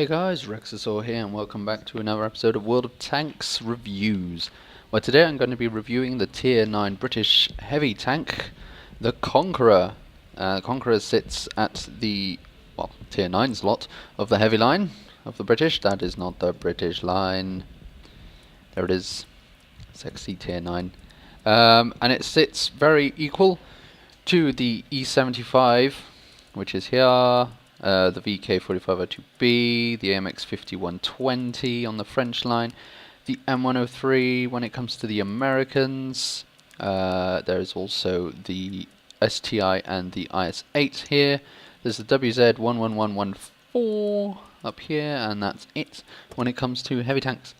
Hey guys, Rexasaur here and welcome back to another episode of World of Tanks Reviews. Well, today I'm going to be reviewing the Tier 9 British heavy tank, the Conqueror. Conqueror sits at the, Tier 9 slot of the heavy line of the British. That is not the British line. There it is. Sexy Tier 9. And it sits very equal to the E75, which is here. The VK4502B, the AMX5120 on the French line, the M103 when it comes to the Americans. There's also the STI and the IS-8 here. There's the WZ11114 up here, and that's it when it comes to heavy tanks.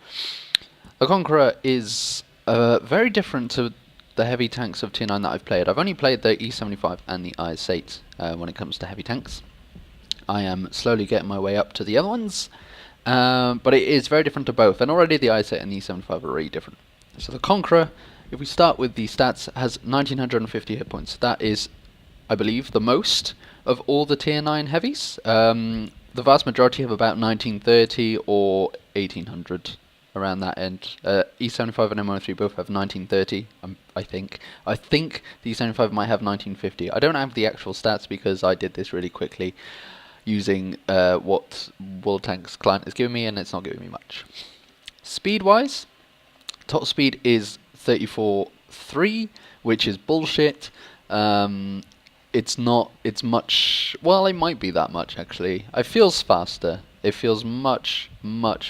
The Conqueror is very different to the heavy tanks of Tier 9 that I've played. I've only played the E75 and the IS-8 when it comes to heavy tanks. I am slowly getting my way up to the other ones, but it is very different to both, and already the IS-8 and the E75 are really different. So the Conqueror, if we start with the stats, has 1950 hit points. That is, I believe, the most of all the Tier 9 heavies. The vast majority have about 1930 or 1800, around that end. E75 and M103 both have 1930, I think. I think the E75 might have 1950. I don't have the actual stats because I did this really quickly, using what World Tanks client is giving me, and it's not giving me much. Speed-wise, top speed is 34.3, which is bullshit. It's much, well, it might be that much actually. It feels faster. It feels much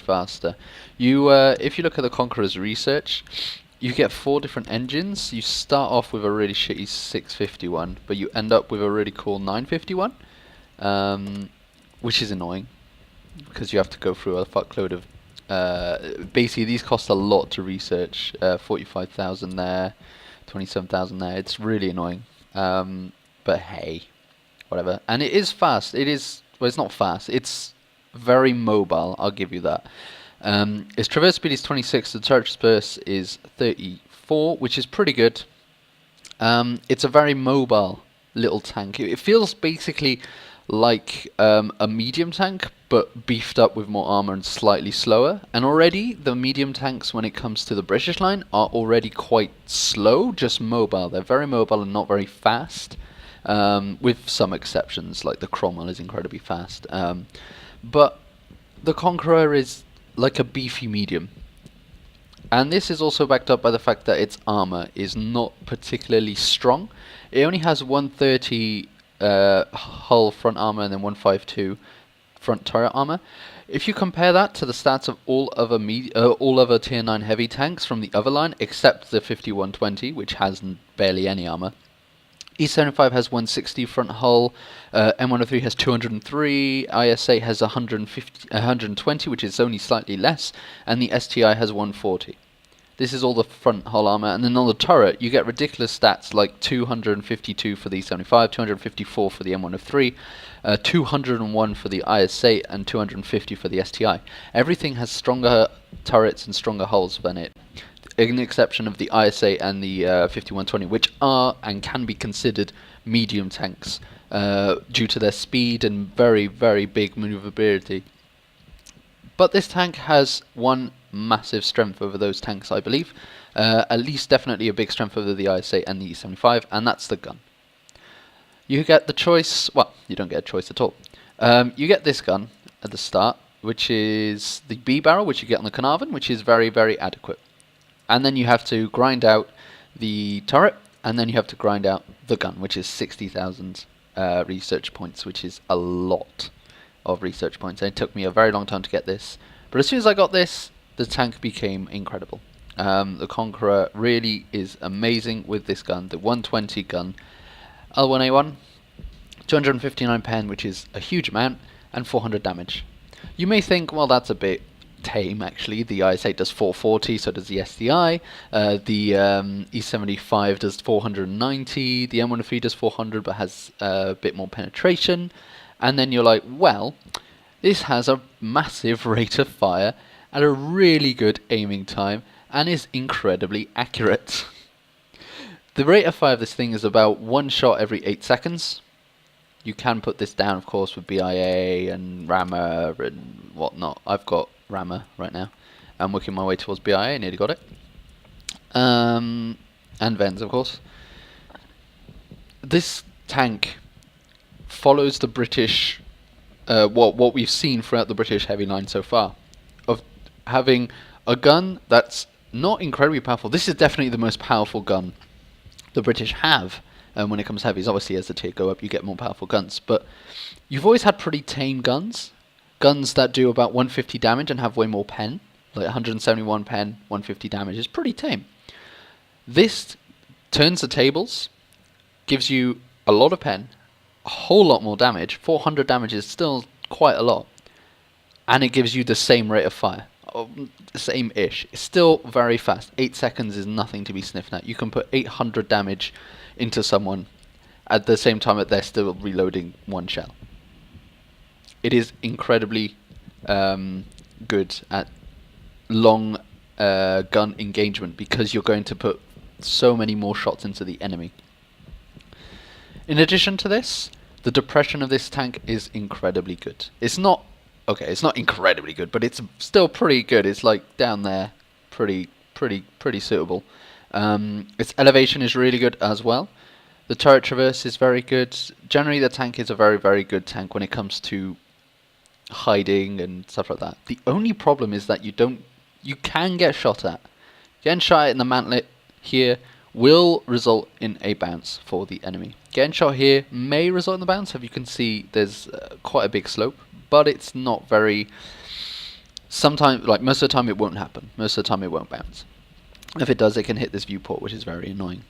faster. If you look at the Conqueror's research, you get 4 different engines. You start off with a really shitty 651, but you end up with a really cool 951. Which is annoying because you have to go through a fuckload of basically these cost a lot to research. 45,000 there, 27,000 there. It's really annoying, but hey, whatever. And it is fast. It's not fast, it's very mobile, I'll give you that. Its traverse speed is 26, the turret disperse is 34, which is pretty good. It's a very mobile little tank. It feels basically like a medium tank, but beefed up with more armor and slightly slower. And already the medium tanks, when it comes to the British line, are already quite slow, just mobile. They're very mobile and not very fast, with some exceptions, like the Cromwell is incredibly fast. But the Conqueror is like a beefy medium. And this is also backed up by the fact that its armor is not particularly strong. It only has 130 hull front armor and then 152 front turret armor. If you compare that to the stats of all other Tier 9 heavy tanks from the other line, except the 5120, which has barely any armor, E75 has 160 front hull, M103 has 203, IS-8 has 120, which is only slightly less, and the STI has 140. This is all the front hull armor, and then on the turret you get ridiculous stats like 252 for the E75, 254 for the M103, 201 for the IS-8, and 250 for the STI. Everything has stronger turrets and stronger hulls than it, in the exception of the IS-8 and the 5120, which are and can be considered medium tanks due to their speed and very big maneuverability. But this tank has one massive strength over those tanks, I believe. At least definitely a big strength over the IS-8 and the E75, and that's the gun. You get the choice, well, you don't get a choice at all. You get this gun at the start, which is the B barrel, which you get on the Carnarvon, which is very adequate. And then you have to grind out the turret, and then you have to grind out the gun, which is 60,000 research points, which is a lot of research points. And it took me a very long time to get this, but as soon as I got this, the tank became incredible. The Conqueror really is amazing with this gun, the 120 gun, L1A1, 259 pen, which is a huge amount, and 400 damage. You may think, well, that's a bit tame actually. The IS-8 does 440, so does the STI. The E75 does 490, the M103 does 400 but has a bit more penetration. And then you're like, well, this has a massive rate of fire at a really good aiming time and is incredibly accurate. The rate of fire of this thing is about 1 shot every 8 seconds. You can put this down, of course, with BIA and Rammer and whatnot. I've got Rammer right now. I'm working my way towards BIA, nearly got it. And Vens, of course. This tank follows the British, what we've seen throughout the British heavy line so far, of having a gun that's not incredibly powerful. This is definitely the most powerful gun the British have. When it comes to heavies, obviously as the tier go up you get more powerful guns, but you've always had pretty tame guns that do about 150 damage and have way more pen, like 171 pen, 150 damage is pretty tame. This turns the tables, gives you a lot of pen, a whole lot more damage. 400 damage is still quite a lot, and it gives you the same rate of fire, same-ish. It's still very fast. 8 seconds is nothing to be sniffed at. You can put 800 damage into someone at the same time that they're still reloading one shell. It is incredibly good at long gun engagement because you're going to put so many more shots into the enemy. In addition to this, the depression of this tank is incredibly good. It's not incredibly good, but it's still pretty good. It's like down there, pretty suitable. Its elevation is really good as well. The turret traverse is very good. Generally, the tank is a very good tank when it comes to hiding and stuff like that. The only problem is that you can get shot at. Getting shot at in the mantlet here will result in a bounce for the enemy. Getting shot here may result in the bounce. As you can see, there's quite a big slope, but it's not very. Sometimes, like most of the time, it won't happen. Most of the time, it won't bounce. If it does, it can hit this viewport, which is very annoying.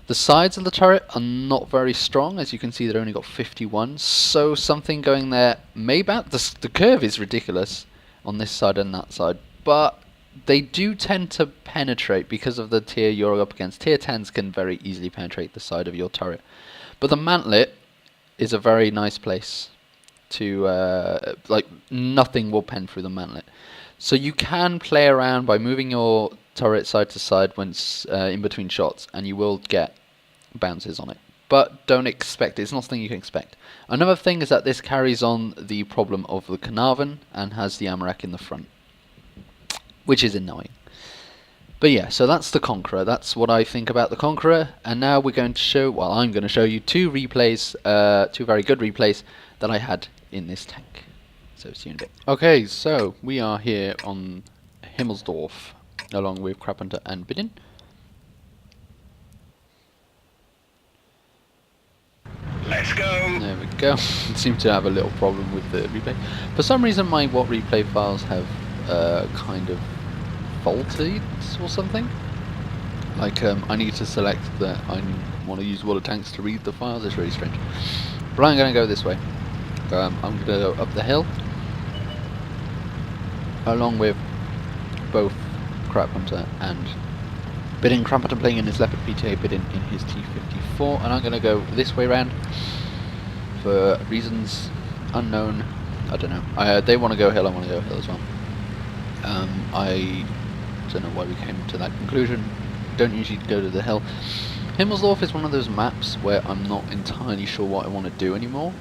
The sides of the turret are not very strong. As you can see, they've only got 51, so something going there may bounce. The curve is ridiculous on this side and that side, but they do tend to penetrate because of the tier you're up against. Tier 10s can very easily penetrate the side of your turret. But the mantlet is a very nice place to, like, nothing will pen through the mantlet. So you can play around by moving your turret side to side once in between shots, and you will get bounces on it. But don't expect it. It's not something you can expect. Another thing is that this carries on the problem of the Carnarvon and has the ammo rack in the front, which is annoying. But yeah, so that's the Conqueror. That's what I think about the Conqueror. And now we're going to show, well, I'm going to show you two replays, two very good replays that I had in this tank. So see you in a bit. Okay, so we are here on Himmelsdorf, along with Crapenter and Bidin. Let's go! There we go. Seem to have a little problem with the replay. For some reason my what replay files have kind of faulted or something. Like I need to select that I want to use water tanks to read the files. It's really strange. But I'm going to go this way. I'm going to go up the hill, along with both Crapenter and Bidin. Crapenter playing in his Leopard PTA, Bidin in his T54, and I'm going to go this way round for reasons unknown. I don't know. They want to go hill, I want to go hill as well. I don't know why we came to that conclusion. Don't usually go to the hill. Himmelsdorf is one of those maps where I'm not entirely sure what I want to do anymore.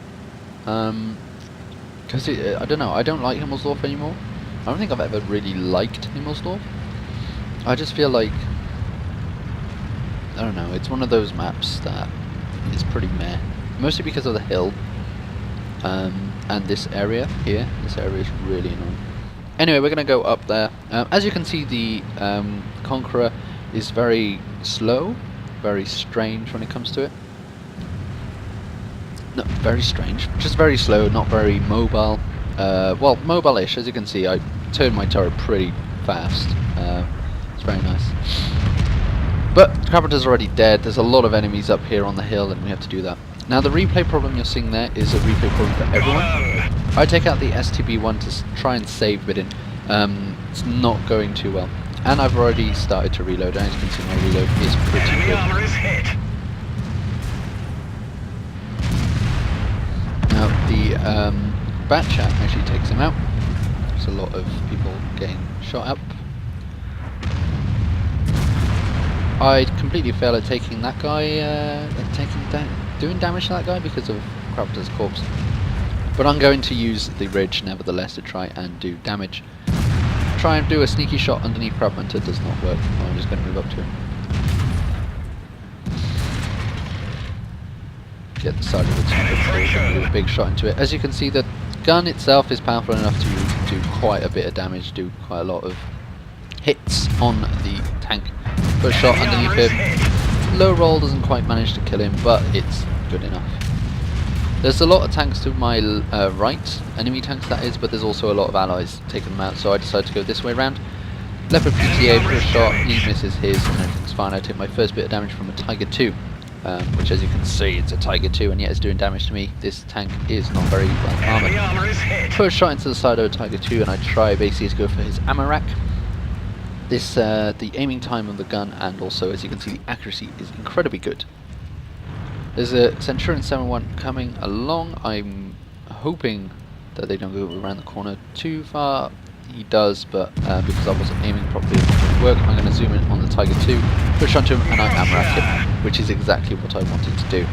Because I don't know, I don't like Himmelsdorf anymore. I don't think I've ever really liked Himmelsdorf. I just feel like, I don't know, it's one of those maps that is pretty meh. Mostly because of the hill. And this area here. This area is really annoying. Anyway, we're going to go up there. As you can see, the Conqueror is very slow, very strange when it comes to it. No, very strange. Just very slow, not very mobile. Well, mobile-ish. As you can see, I turned my turret pretty fast. It's very nice. But Carpenter's already dead. There's a lot of enemies up here on the hill, and we have to do that. Now, the replay problem you're seeing there is a replay problem for everyone. I take out the STB one to try and save Bidin. It's not going too well. And I've already started to reload, and as you can see, my reload is pretty Enemy good. armor is hit. Now, the bat chat actually takes him out. There's a lot of people getting shot up. I completely fail at taking that guy, doing damage to that guy because of Crabaptor's corpse. But I'm going to use the ridge nevertheless to try and do damage. Try and do a sneaky shot underneath Crabaptor does not work. I'm just going to move up to him. Get the side of the target, do a big shot into it. As you can see, the gun itself is powerful enough to do quite a bit of damage, do quite a lot of hits on the tank. Put a shot underneath him. Low roll doesn't quite manage to kill him, but it's good enough. There's a lot of tanks to my right, enemy tanks that is, but there's also a lot of allies taking them out, so I decided to go this way around. Leopard PTA for a shot, he misses his, and everything's fine. I take my first bit of damage from a Tiger 2, which as you can see, it's a Tiger 2, and yet it's doing damage to me. This tank is not very well armoured. Put a shot into the side of a Tiger 2, and I try basically to go for his ammo rack. This, the aiming time of the gun, and also, as you can see, the accuracy is incredibly good. There's a Centurion 7-1 coming along. I'm hoping that they don't go around the corner too far. He does, but because I wasn't aiming properly, it didn't work. I'm going to zoom in on the Tiger 2, push onto him, and I ammo rack him, which is exactly what I wanted to do.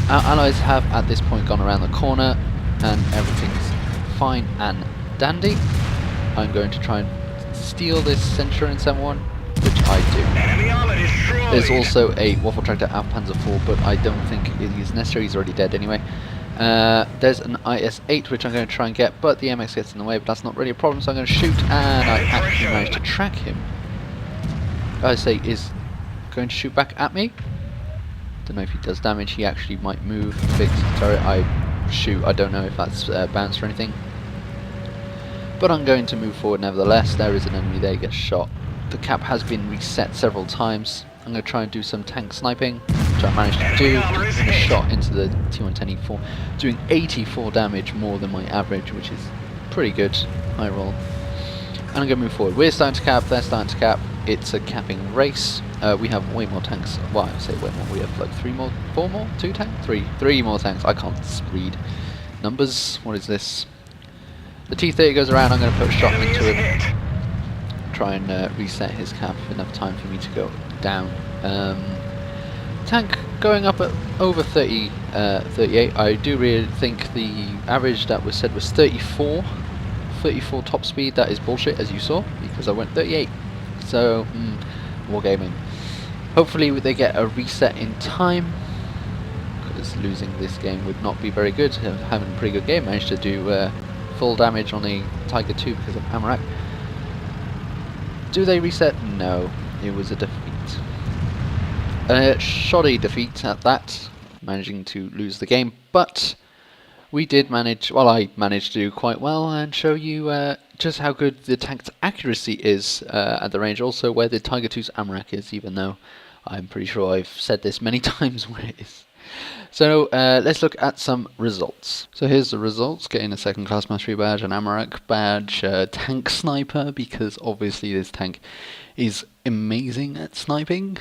Our allies have at this point gone around the corner, and everything's fine and dandy. I'm going to try and steal this Centurion 7-1, which I do. There's also a Waffle Tractor out Panzer IV, but I don't think it is necessary, he's already dead anyway. There's an IS-8 which I'm going to try and get, but the MX gets in the way, but that's not really a problem, so I'm going to shoot, and I actually managed to track him. IS-8 is going to shoot back at me. Don't know if he does damage, he actually might move, fix the turret. I shoot, I don't know if that's bounced or anything. But I'm going to move forward nevertheless. There is an enemy there, he gets shot. The cap has been reset several times. I'm going to try and do some tank sniping, which I managed to do. Just a shot into the T110E4, doing 84 damage, more than my average, which is pretty good. High roll. And I'm going to move forward. We're starting to cap, they're starting to cap. It's a capping race. We have way more tanks. Well, I say way more. We have like 3 more, 4 more, 2 tanks, 3 more tanks. I can't read numbers. What is this? The T30 goes around. I'm going to put a shot into him. Try and reset his cap enough time for me to go down. Tank going up at over 30, 38. I do really think the average that was said was 34 top speed. That is bullshit, as you saw, because I went 38. So wargaming. Hopefully they get a reset in time, because losing this game would not be very good. Having a pretty good game, managed to do full damage on the Tiger 2 because of ammo rack. Do they reset? No, it was a defeat. A shoddy defeat at that, managing to lose the game, but we did manage, well, I managed to do quite well and show you just how good the tank's accuracy is at the range, also where the Tiger 2's ammo rack is, even though I'm pretty sure I've said this many times where it is. So let's look at some results. So here's the results: getting a 2nd class mastery badge, an ammo rack badge, tank sniper, because obviously this tank is amazing at sniping.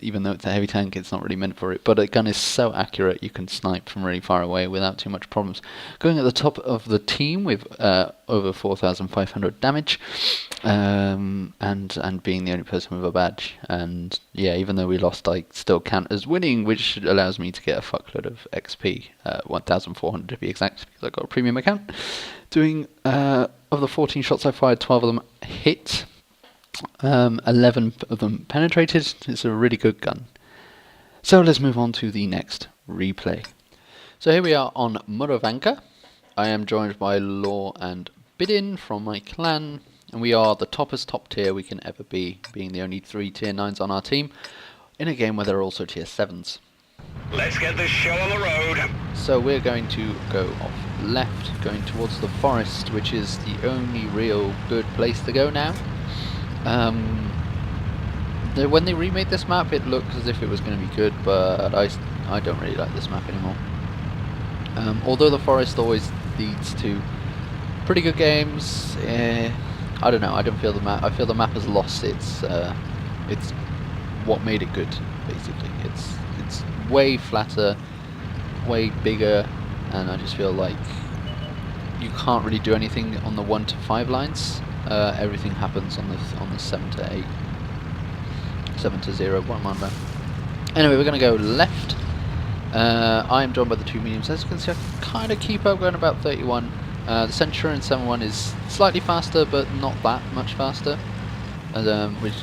Even though it's a heavy tank, it's not really meant for it, but the gun is so accurate you can snipe from really far away without too much problems. Going at the top of the team with over 4,500 damage, and being the only person with a badge. And yeah, even though we lost, I still count as winning, which allows me to get a fuckload of XP, 1,400 to be exact, because I got a premium account. Doing of the 14 shots I fired, 12 of them hit. 11 of them penetrated. It's a really good gun. So let's move on to the next replay. So here we are on Murovanka. I am joined by Law and Bidin from my clan, and we are the toppest top tier we can ever be, being the only 3 tier 9s on our team, in a game where there are also tier 7s. Let's get this show on the road. So we're going to go off left, going towards the forest, which is the only real good place to go now. When they remade this map, it looked as if it was going to be good, but I don't really like this map anymore. Although the forest always leads to pretty good games, I don't know. I don't feel the map. I feel the map has lost its what made it good. Basically, it's way flatter, way bigger, and I just feel like you can't really do anything on the 1 to 5 lines. Everything happens on the 7 to 8, 7 to 0. What am I on about? Anyway, we're going to go left. I am joined by the two mediums. As you can see, I kind of keep up going about 31. The Centurion 7.1 is slightly faster, but not that much faster, which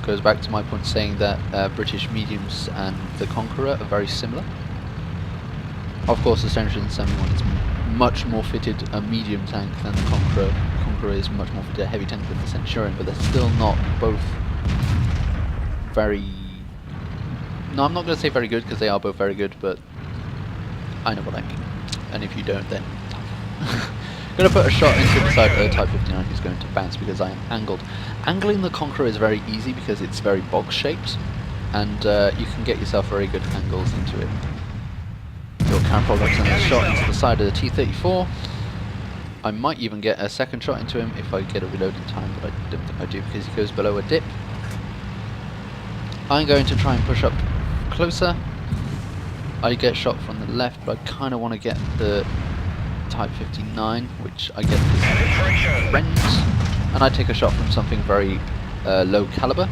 goes back to my point saying that British mediums and the Conqueror are very similar. Of course, the Centurion 7.1 is much more fitted a medium tank than the Conqueror. The Conqueror is much more fitted a heavy tank than the Centurion, but they're still not both very... No, I'm not going to say very good, because they are both very good, but I know what I mean. And if you don't, then tough. I'm going to put a shot into the side of the Type 59 who's going to bounce because I am angled. Angling the Conqueror is very easy because it's very box shaped, and you can get yourself very good angles into it. Your camera products and a shot into the side of the T-34. I might even get a second shot into him if I get a reload in time, but I don't think I do because he goes below a dip. I'm going to try and push up closer. I get shot from the left, but I kind of want to get the Type 59, which I get his friend, and I take a shot from something very low caliber,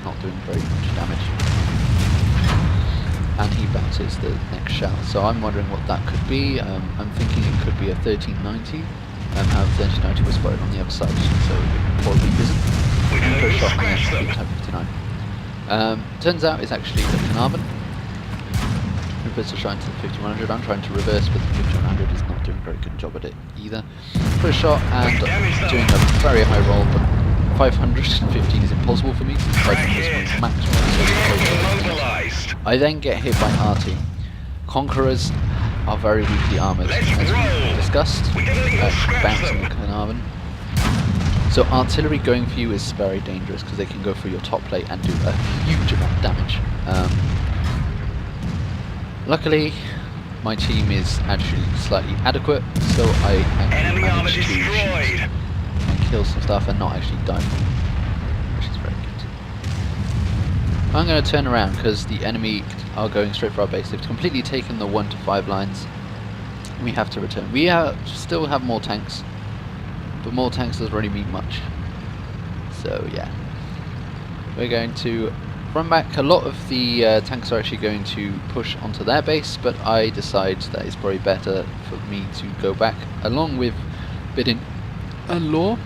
not doing very much damage, and he bounces the next shell. So I'm wondering what that could be. I'm thinking it could be a 1390, how 1390 was spotted on the other side, so it probably isn't. And put a shot on the Type 59. Turns out it's actually the Carnarvon. Who puts a shot into the 5100. I'm trying to reverse, but the 5100 is not doing a very good job at it either. Put a shot and doing a very high roll, but 515 is impossible for me since 500 is my maximum. I then get hit by RT. Conquerors are very weakly armoured, as we discussed, bouncing the Carnarvon. So artillery going for you is very dangerous because they can go through your top plate and do a huge amount of damage. Luckily, my team is actually slightly adequate, so I actually managed to shoot and kill some stuff and not actually die from them, which is very good. I'm going to turn around because the enemy are going straight for our base. They've completely taken the 1 to 5 lines. We have to return. We still have more tanks, but more tanks doesn't really mean much. So yeah, we're going to run back. A lot of the tanks are actually going to push onto their base, but I decide that it's probably better for me to go back along with Bidin and Law.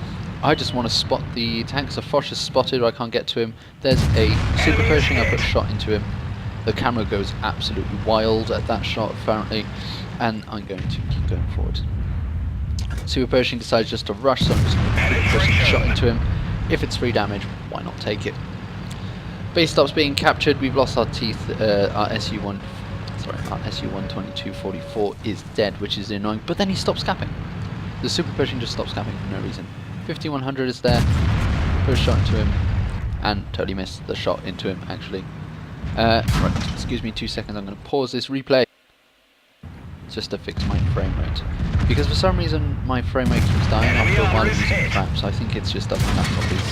I just want to spot the tanks. A Foch is spotted, I can't get to him. There's a Super Pershing, I put a shot into him. The camera goes absolutely wild at that shot apparently, and I'm going to keep going forward. Super Pershing decides just to rush, so I'm just going to put a shot into him. If it's 3 damage, why not take it? Base stops being captured. We've lost our teeth. Our SU-1, sorry, our SU-12244 is dead, which is annoying. But then he stops capping. The Super Pershing just stops capping for no reason. 5100 is there. Put a shot into him, and totally missed the shot into him. Actually, right. Excuse me, 2 seconds. I'm going to pause this replay just to fix my frame rate, because for some reason my frame rate keeps dying after a while of using traps. I think it's just that the laptop is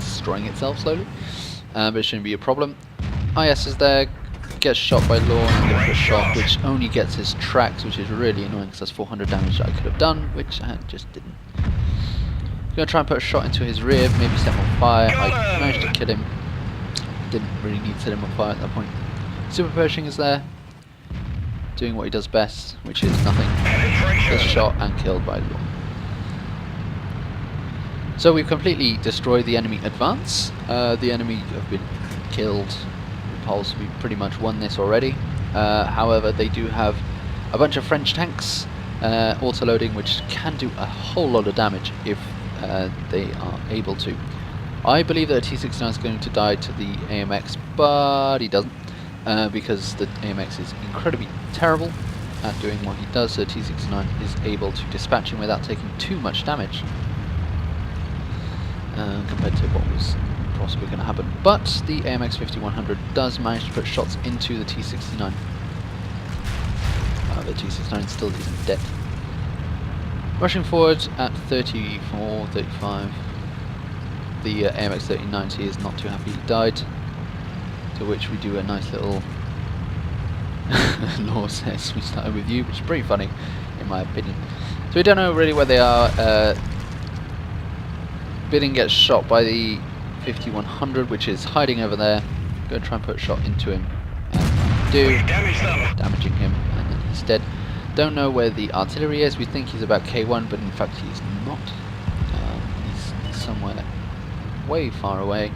destroying itself slowly. But it shouldn't be a problem. IS is there, gets shot by Law, and gives a shot which only gets his tracks, which is really annoying because that's 400 damage that I could have done, which I just didn't. I'm going to try and put a shot into his rear, maybe set him on fire. I managed to kill him. Didn't really need to set him on fire at that point. Super Pershing is there, doing what he does best, which is nothing. Gets shot and killed by Law. So we've completely destroyed the enemy advance. The enemy have been killed, repulsed. We've pretty much won this already. However, they do have a bunch of French tanks auto-loading, which can do a whole lot of damage if they are able to. I believe that a T-69 is going to die to the AMX, but he doesn't, because the AMX is incredibly terrible at doing what he does, so T-69 is able to dispatch him without taking too much damage. Compared to what was possibly going to happen. But the AMX 5100 does manage to put shots into the T-69. The T-69 still isn't dead. Rushing forward at 34, 35. The AMX 1390 is not too happy he died. To which we do a nice little Law says we started with you, which is pretty funny in my opinion. So we don't know really where they are. Bidden gets shot by the 5100, which is hiding over there. Going to try and put a shot into him. do. We've damaged them. Damaging him, and then he's dead. Don't know where the artillery is. We think he's about K1, but in fact he's not. He's somewhere way far away.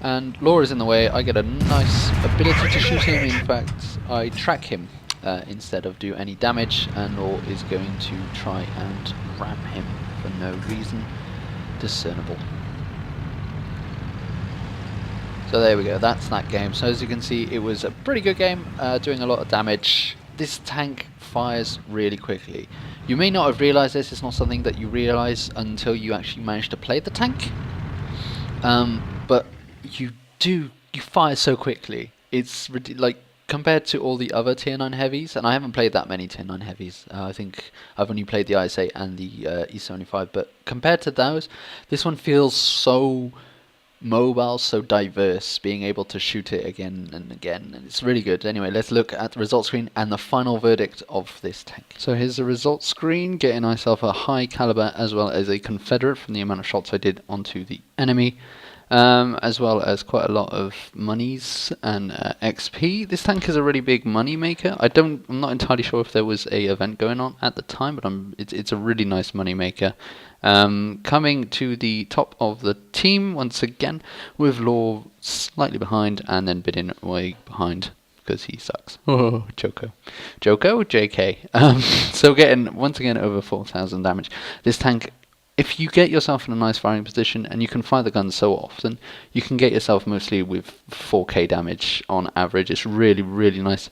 And Law is in the way. I get a nice ability to shoot him. In fact, I track him instead of do any damage, and Law is going to try and ram him for no reason discernible. So there we go, that's that game. So as you can see, it was a pretty good game, doing a lot of damage. This tank fires really quickly. You may not have realised this, it's not something that you realise until you actually manage to play the tank. But you fire so quickly. It's like, compared to all the other tier 9 heavies, and I haven't played that many tier 9 heavies, I think I've only played the IS-8 and the E75, but compared to those, this one feels so mobile, so diverse, being able to shoot it again and again, and it's really good. Anyway, let's look at the results screen and the final verdict of this tank. So here's the results screen, getting myself a high caliber as well as a Confederate from the amount of shots I did onto the enemy. As well as quite a lot of monies and XP. This tank is a really big money maker. I'm not entirely sure if there was a event going on at the time, but it's a really nice money maker. Coming to the top of the team once again, with Law slightly behind and then Bidin way behind because he sucks. Oh, Joko, JK. So getting once again over 4,000 damage. This tank, if you get yourself in a nice firing position and you can fire the gun so often, you can get yourself mostly with 4k damage on average. It's really, really nice.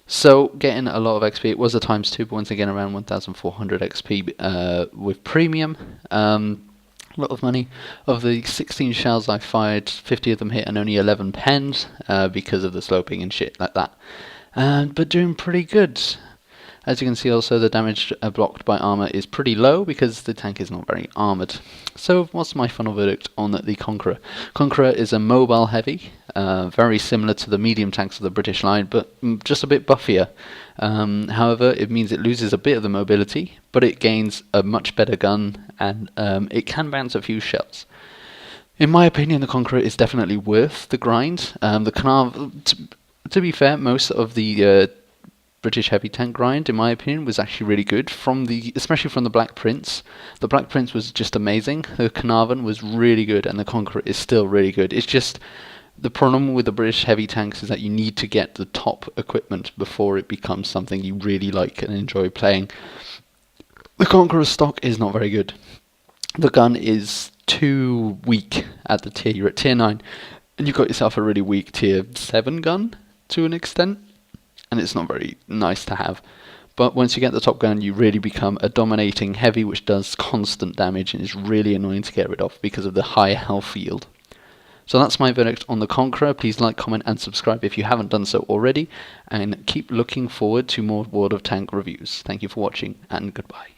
So getting a lot of XP, it was a ×2, but once again around 1,400 XP with premium. A lot of money. Of the 16 shells I fired, 50 of them hit and only 11 pens because of the sloping and shit like that. But doing pretty good. As you can see also, the damage blocked by armor is pretty low because the tank is not very armored. So what's my final verdict on the Conqueror? Conqueror is a mobile heavy, very similar to the medium tanks of the British line, but just a bit buffier. However, it means it loses a bit of the mobility, but it gains a much better gun, and it can bounce a few shells. In my opinion, the Conqueror is definitely worth the grind. The Carnarvon, to be fair, most of the British heavy tank grind, in my opinion, was actually really good, especially from the Black Prince. The Black Prince was just amazing. The Carnarvon was really good, and the Conqueror is still really good. It's just the problem with the British heavy tanks is that you need to get the top equipment before it becomes something you really like and enjoy playing. The Conqueror stock is not very good. The gun is too weak at the tier. You're at tier 9, and you've got yourself a really weak tier 7 gun to an extent. And it's not very nice to have. But once you get the top gun, you really become a dominating heavy which does constant damage and is really annoying to get rid of because of the high health yield. So that's my verdict on the Conqueror. Please like, comment and subscribe if you haven't done so already, and keep looking forward to more World of Tank reviews. Thank you for watching, and goodbye.